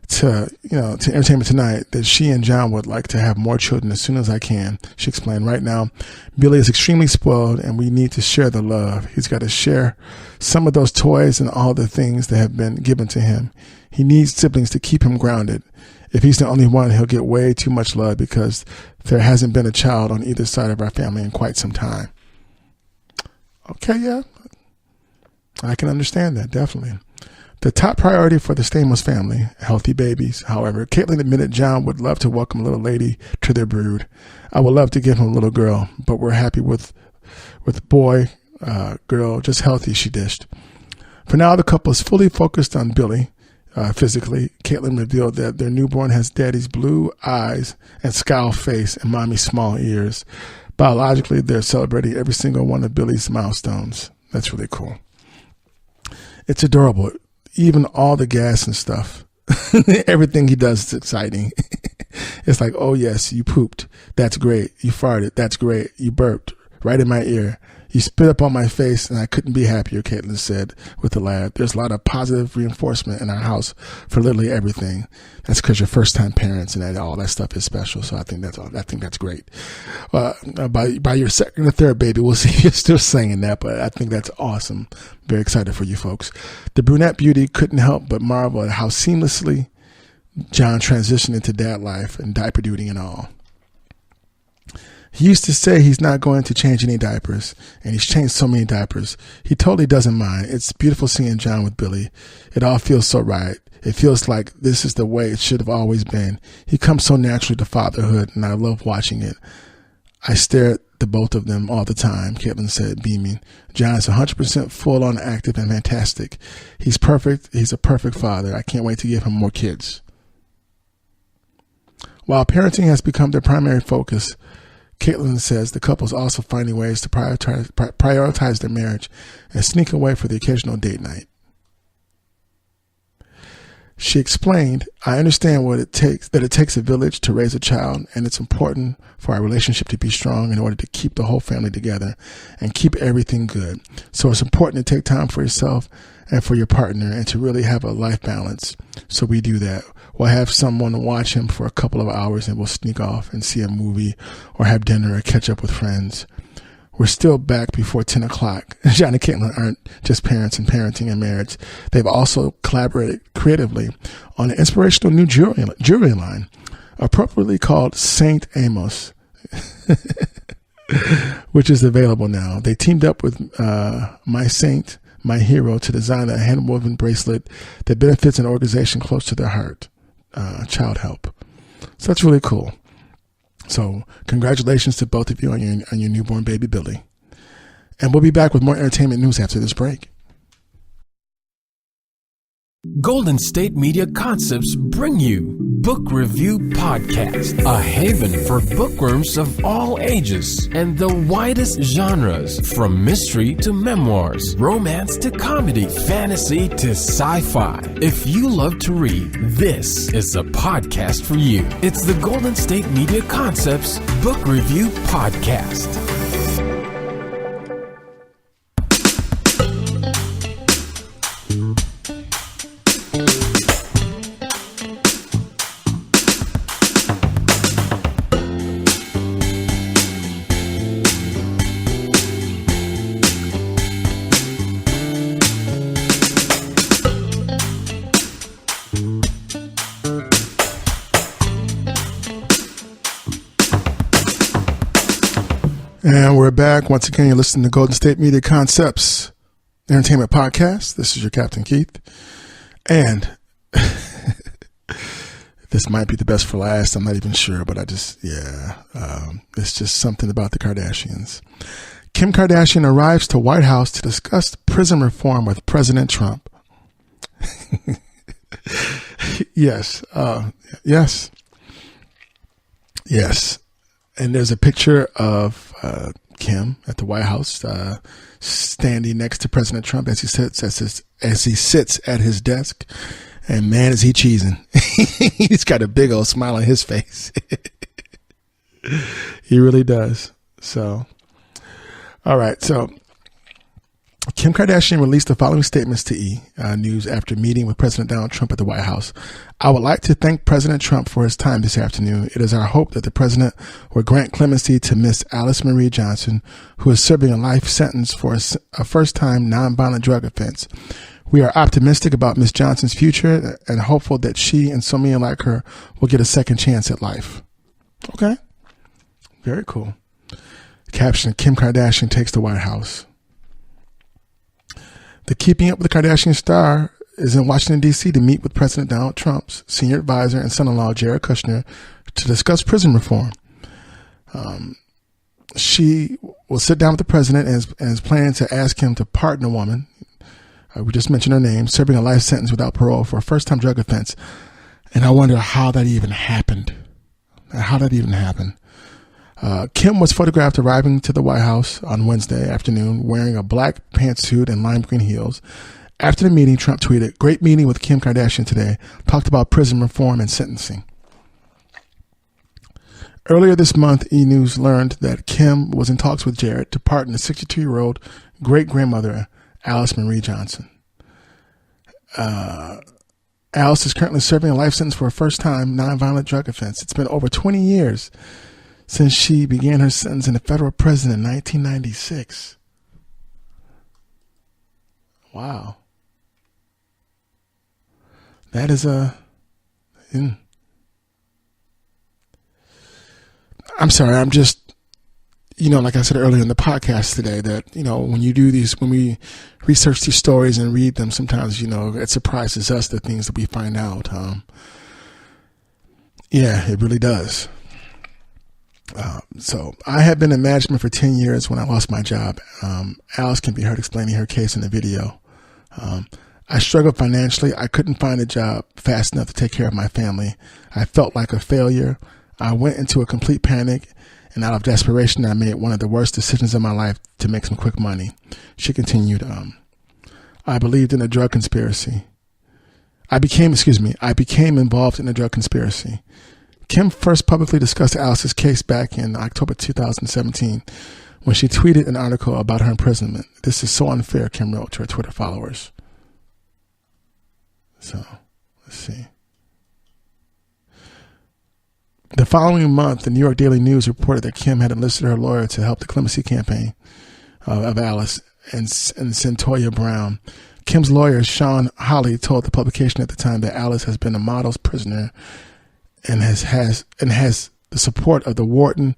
to Entertainment Tonight that she and John would like to have more children as soon as I can. She explained, right now, Billy is extremely spoiled and we need to share the love. He's got to share some of those toys and all the things that have been given to him. He needs siblings to keep him grounded. If he's the only one, he'll get way too much love because there hasn't been a child on either side of our family in quite some time. Okay, yeah. I can understand that, definitely. The top priority for the Stamos family, healthy babies. However, Caitlin admitted John would love to welcome a little lady to their brood. I would love to give him a little girl, but we're happy with boy, girl, just healthy, she dished. For now, the couple is fully focused on Billy. Physically, Caitlin revealed that their newborn has daddy's blue eyes and scowl face and mommy's small ears. Biologically, they're celebrating every single one of Billy's milestones. That's really cool. It's adorable. Even all the gas and stuff. Everything he does is exciting. It's like, oh yes, you pooped. That's great. You farted. That's great. You burped right in my ear. You spit up on my face and I couldn't be happier, Caitlin said with a laugh. There's a lot of positive reinforcement in our house for literally everything. That's because you're first time parents and that all that stuff is special. So I think that's great. By your second or third baby, we'll see if you're still saying that, but I think that's awesome. Very excited for you folks. The brunette beauty couldn't help but marvel at how seamlessly John transitioned into dad life and diaper duty and all. He used to say he's not going to change any diapers, and he's changed so many diapers. He totally doesn't mind. It's beautiful seeing John with Billy. It all feels so right. It feels like this is the way it should have always been. He comes so naturally to fatherhood, and I love watching it. I stare at the both of them all the time, Caitlin said, beaming. John is 100% full-on active and fantastic. He's perfect. He's a perfect father. I can't wait to give him more kids. While parenting has become their primary focus, Caitlin says the couple's also finding ways to prioritize their marriage and sneak away for the occasional date night. She explained, I understand that it takes a village to raise a child, and it's important for our relationship to be strong in order to keep the whole family together and keep everything good. So it's important to take time for yourself and for your partner and to really have a life balance. So we do that. We'll have someone watch him for a couple of hours and we'll sneak off and see a movie or have dinner or catch up with friends. We're still back before 10 o'clock. John and Caitlin aren't just parents in parenting and marriage. They've also collaborated creatively on an inspirational new jewelry line, appropriately called Saint Amos, which is available now. They teamed up with My Saint, My Hero, to design a hand-woven bracelet that benefits an organization close to their heart, Child Help. So that's really cool. So congratulations to both of you on your newborn baby Billy. And we'll be back with more entertainment news after this break. Golden State Media Concepts bring you Book Review Podcast, a haven for bookworms of all ages and the widest genres, from mystery to memoirs, romance to comedy, fantasy to sci-fi. If you love to read, this is a podcast for you. It's the Golden State Media Concepts Book Review Podcast. And we're back. Once again, you're listening to Golden State Media Concepts Entertainment Podcast. This is your Captain Keith. And this might be the best for last. I'm not even sure, but it's just something about the Kardashians. Kim Kardashian arrives to White House to discuss prison reform with President Trump. Yes. And there's a picture of Kim at the White House standing next to President Trump as he sits at his desk. And man, is he cheesing. He's got a big old smile on his face. He really does. So, all right. So Kim Kardashian released the following statements to E! News after meeting with President Donald Trump at the White House. I would like to thank President Trump for his time this afternoon. It is our hope that the president will grant clemency to Miss Alice Marie Johnson, who is serving a life sentence for a first-time nonviolent drug offense. We are optimistic about Miss Johnson's future and hopeful that she and so many like her will get a second chance at life. Okay. Very cool. Caption: Kim Kardashian takes the White House. The Keeping Up with the Kardashian star is in Washington, D.C. to meet with President Donald Trump's senior advisor and son-in-law, Jared Kushner, to discuss prison reform. She will sit down with the president and is planning to ask him to pardon a woman, we just mentioned her name, serving a life sentence without parole for a first-time drug offense. And I wonder how that even happened. Kim was photographed arriving to the White House on Wednesday afternoon wearing a black pantsuit and lime green heels. After the meeting, Trump tweeted, "Great meeting with Kim Kardashian today. Talked about prison reform and sentencing." Earlier this month, E! News learned that Kim was in talks with Jared to pardon the 62-year-old great-grandmother, Alice Marie Johnson. Alice is currently serving a life sentence for a first-time nonviolent drug offense. It's been over 20 years since she began her sentence in a federal prison in 1996. Wow. That is I'm sorry, I'm just, like I said earlier in the podcast today, that, when you do these, when we research these stories and read them, sometimes, it surprises us, the things that we find out. Yeah, it really does. So I had been in management for 10 years when I lost my job. Alice can be heard explaining her case in the video. I struggled financially. I couldn't find a job fast enough to take care of my family. I felt like a failure. I went into a complete panic, and out of desperation, I made one of the worst decisions of my life to make some quick money. She continued, I believed in a drug conspiracy. I became involved in a drug conspiracy. Kim first publicly discussed Alice's case back in October 2017 when she tweeted an article about her imprisonment. This is so unfair, Kim wrote to her Twitter followers. So, let's see. The following month, the New York Daily News reported that Kim had enlisted her lawyer to help the clemency campaign of Alice and Centoya Brown. Kim's lawyer, Sean Holley, told the publication at the time that Alice has been a model prisoner and has the support of the warden,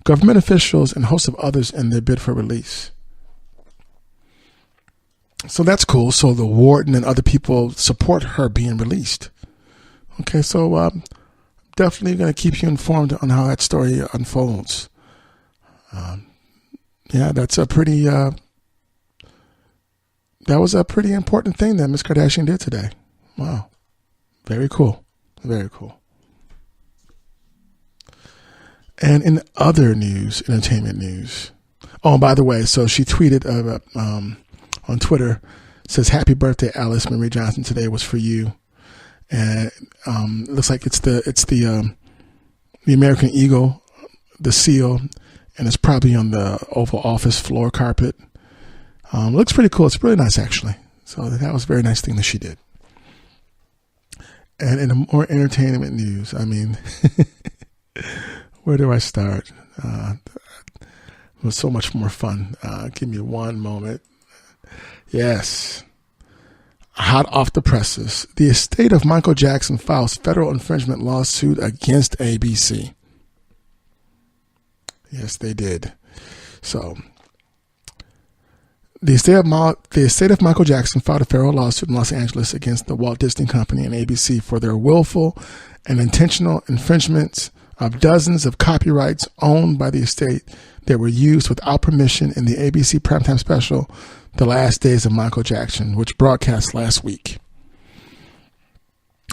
government officials, and hosts of others in their bid for release. So that's cool. So the warden and other people support her being released. Okay, so definitely going to keep you informed on how that story unfolds. Yeah, that's a pretty. That was a pretty important thing that Miss Kardashian did today. Wow, very cool, very cool. And in other news, entertainment news. Oh, by the way, so she tweeted on Twitter, says, "Happy birthday, Alice Marie Johnson. Today was for you." And it looks like it's the American Eagle, the seal, and it's probably on the Oval Office floor carpet. Looks pretty cool. It's really nice, actually. So that was a very nice thing that she did. And in more entertainment news, I mean, where do I start? It was so much more fun. Give me one moment. Yes. Hot off the presses, the estate of Michael Jackson files federal infringement lawsuit against ABC. Yes, they did. So, the estate of Michael Jackson filed a federal lawsuit in Los Angeles against the Walt Disney Company and ABC for their willful and intentional infringements of dozens of copyrights owned by the estate that were used without permission in the ABC primetime special, The Last Days of Michael Jackson, which broadcast last week.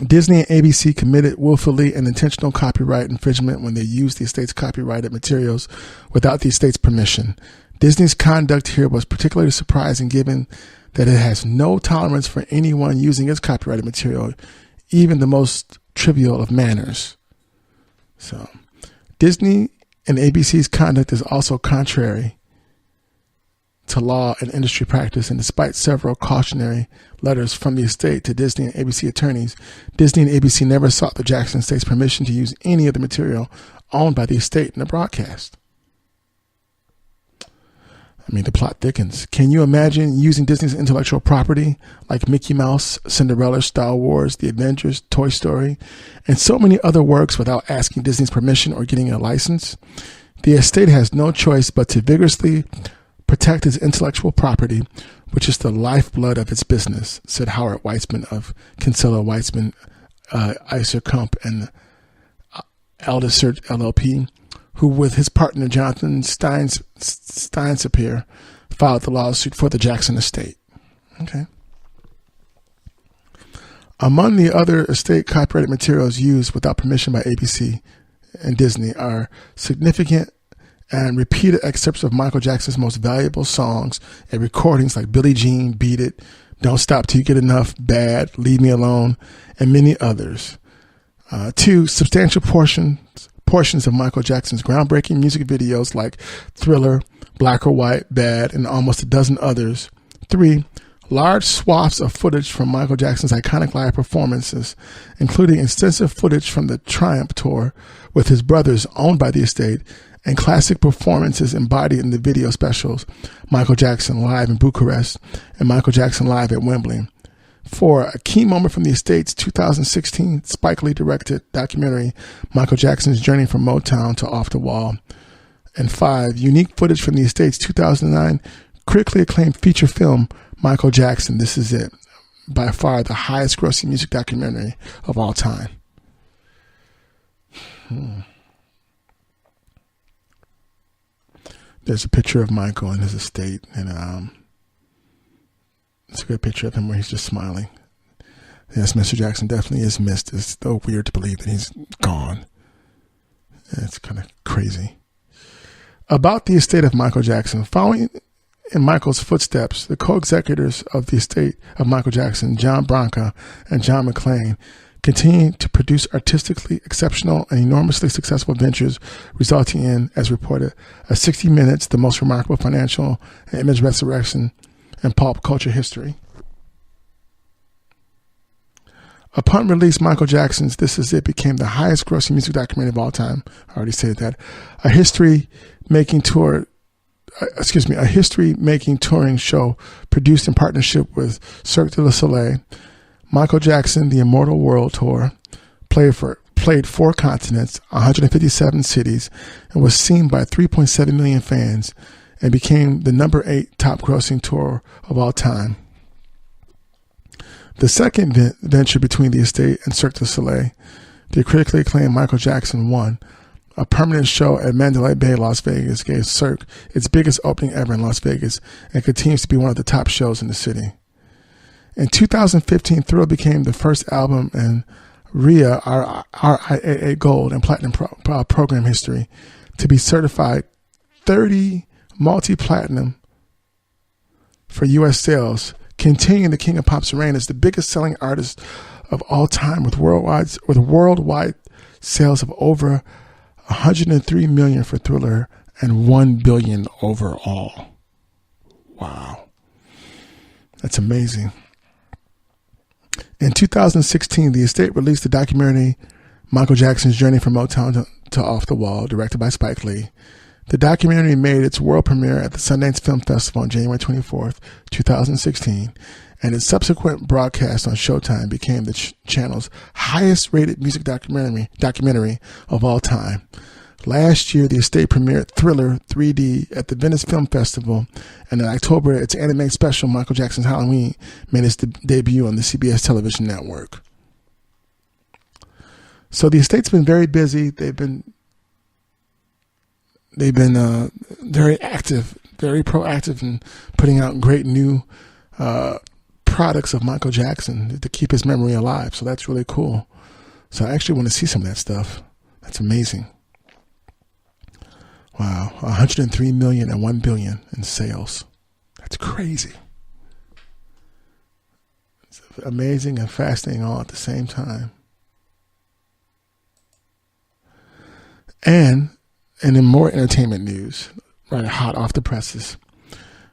Disney and ABC committed willfully and intentional copyright infringement when they used the estate's copyrighted materials without the estate's permission. Disney's conduct here was particularly surprising given that it has no tolerance for anyone using its copyrighted material, even the most trivial of manners. So, Disney and ABC's conduct is also contrary to law and industry practice, and despite several cautionary letters from the estate to Disney and ABC attorneys, Disney and ABC never sought the Jackson estate's permission to use any of the material owned by the estate in the broadcast. I mean, the plot thickens. Can you imagine using Disney's intellectual property like Mickey Mouse, Cinderella, Star Wars, The Avengers, Toy Story, and so many other works without asking Disney's permission or getting a license? The estate has no choice but to vigorously protect its intellectual property, which is the lifeblood of its business, said Howard Weitzman of Kinsella Weitzman, Iser Kump, and Aldisert LLP, who with his partner Jonathan Steinsapier filed the lawsuit for the Jackson estate. Okay. Among the other estate copyrighted materials used without permission by ABC and Disney are significant and repeated excerpts of Michael Jackson's most valuable songs and recordings like Billie Jean, Beat It, Don't Stop Till You Get Enough, Bad, Leave Me Alone, and many others. Two, substantial portions portions of Michael Jackson's groundbreaking music videos like Thriller, Black or White, Bad, and almost a dozen others. 3. Large swaths of footage from Michael Jackson's iconic live performances, including extensive footage from the Triumph Tour with his brothers owned by the estate, and classic performances embodied in the video specials Michael Jackson Live in Bucharest and Michael Jackson Live at Wembley. 4. A key moment from the estate's 2016 Spike Lee directed documentary, Michael Jackson's Journey from Motown to Off the Wall. And 5. Unique footage from the estate's 2009 critically acclaimed feature film, Michael Jackson, This Is It. By far the highest grossing music documentary of all time. There's a picture of Michael in his estate, and it's a good picture of him where he's just smiling. Yes, Mr. Jackson definitely is missed. It's so weird to believe that he's gone. It's kind of crazy. About the estate of Michael Jackson. Following in Michael's footsteps, the co-executors of the estate of Michael Jackson, John Branca and John McClane, continue to produce artistically exceptional and enormously successful ventures, resulting in, as reported, a 60 Minutes, the most remarkable financial and image resurrection in pop culture history. Upon release, Michael Jackson's This Is It became the highest grossing music documentary of all time. I already said that. A history-making touring show produced in partnership with Cirque du Soleil. Michael Jackson, The Immortal World Tour, played 4 continents, 157 cities, and was seen by 3.7 million fans, and became the number 8 top grossing tour of all time. The second venture between the estate and Cirque du Soleil, the critically acclaimed Michael Jackson 1, a permanent show at Mandalay Bay, Las Vegas, gave Cirque its biggest opening ever in Las Vegas and continues to be one of the top shows in the city. In 2015, Thriller became the first album in RIAA Gold and Platinum program history to be certified 30 multi-platinum for U.S. sales, continuing the King of Pop's reign as the biggest selling artist of all time with worldwide sales of over 103 million for Thriller and 1 billion overall. Wow. That's amazing. In 2016, the estate released the documentary Michael Jackson's Journey from Motown to Off the Wall, directed by Spike Lee. The documentary made its world premiere at the Sundance Film Festival on January 24th, 2016, and its subsequent broadcast on Showtime became the channel's highest-rated music documentary of all time. Last year, the estate premiered Thriller 3D at the Venice Film Festival, and in October, its animated special, Michael Jackson's Halloween, made its debut on the CBS television network. So the estate's been very busy. They've been very active, very proactive in putting out great new products of Michael Jackson to keep his memory alive. So that's really cool. So I actually want to see some of that stuff. That's amazing. Wow, 103 million and 1 billion in sales. That's crazy. It's amazing and fascinating all at the same time. And in more entertainment news, right hot off the presses,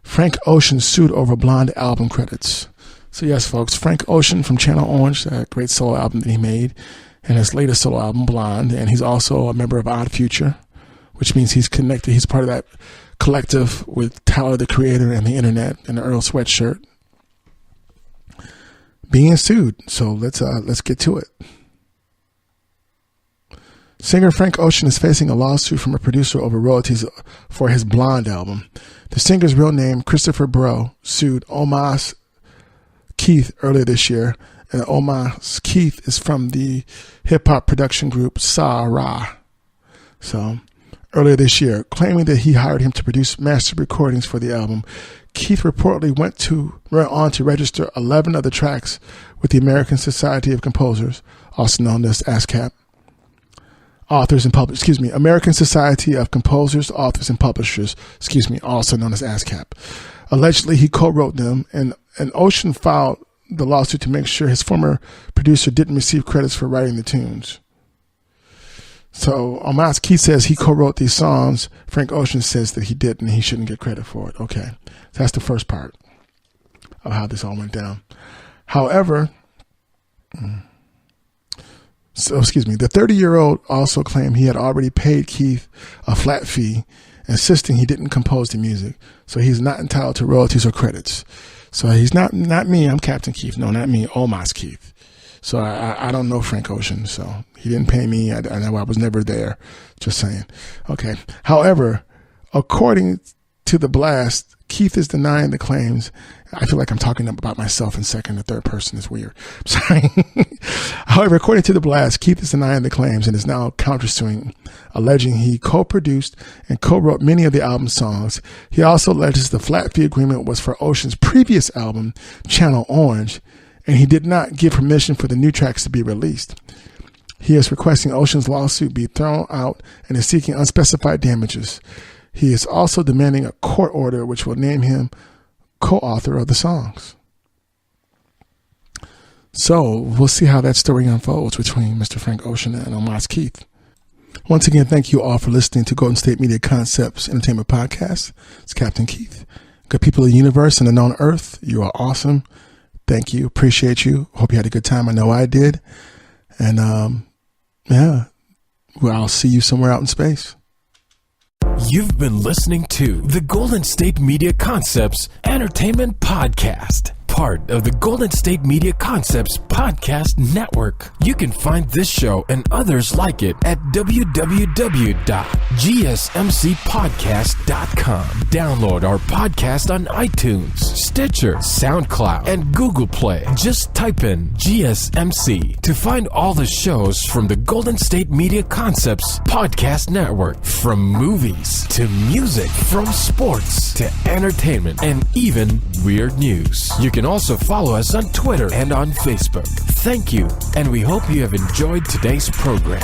Frank Ocean sued over Blonde album credits. So yes, folks, Frank Ocean from Channel Orange, that great solo album that he made, and his latest solo album, Blonde, and he's also a member of Odd Future, which means he's connected. He's part of that collective with Tyler, the Creator, and the Internet, and the Earl Sweatshirt, being sued. So let's get to it. Singer Frank Ocean is facing a lawsuit from a producer over royalties for his Blonde album. The singer's real name, Christopher Bro, sued Omas Keith earlier this year, and Omas Keith is from the hip-hop production group Sa-Ra. So earlier this year, claiming that he hired him to produce master recordings for the album, Keith reportedly went on to register 11 of the tracks with the American Society of Composers, also known as ASCAP. American Society of Composers, Authors, and Publishers, also known as ASCAP. Allegedly, he co-wrote them, and Ocean filed the lawsuit to make sure his former producer didn't receive credits for writing the tunes. So Omar Keith says he co-wrote these songs. Frank Ocean says that he didn't and he shouldn't get credit for it. Okay. So that's the first part of how this all went down. However, the 30-year-old also claimed he had already paid Keith a flat fee, insisting he didn't compose the music. So he's not entitled to royalties or credits. So he's not me. I'm Captain Keith. No, not me. Omas Keith. So I don't know Frank Ocean. So he didn't pay me. I know I was never there. Just saying. Okay. However, according to The Blast, Keith is denying the claims. I feel like I'm talking about myself in second or third person. It's weird. I'm sorry. However, according to The Blast, Keith is denying the claims and is now countersuing, alleging he co-produced and co-wrote many of the album's songs. He also alleges the flat fee agreement was for Ocean's previous album, Channel Orange, and he did not give permission for the new tracks to be released. He is requesting Ocean's lawsuit be thrown out and is seeking unspecified damages. He is also demanding a court order which will name him co-author of the songs. So we'll see how that story unfolds between Mr. Frank Ocean and Omas Keith. Once again, thank you all for listening to Golden State Media Concepts Entertainment Podcast. It's Captain Keith. Good people of the universe and the known earth, you are awesome. Thank you. Appreciate you. Hope you had a good time. I know I did. And I'll see you somewhere out in space. You've been listening to the Golden State Media Concepts Entertainment Podcast, part of the Golden State Media Concepts Podcast Network. You can find this show and others like it at www.gsmcpodcast.com. Download our podcast on iTunes, Stitcher, SoundCloud, and Google Play. Just type in GSMC to find all the shows from the Golden State Media Concepts Podcast Network. From movies to music, from sports to entertainment, and even weird news. You can also follow us on Twitter and on Facebook. Thank you, and we hope you have enjoyed today's program.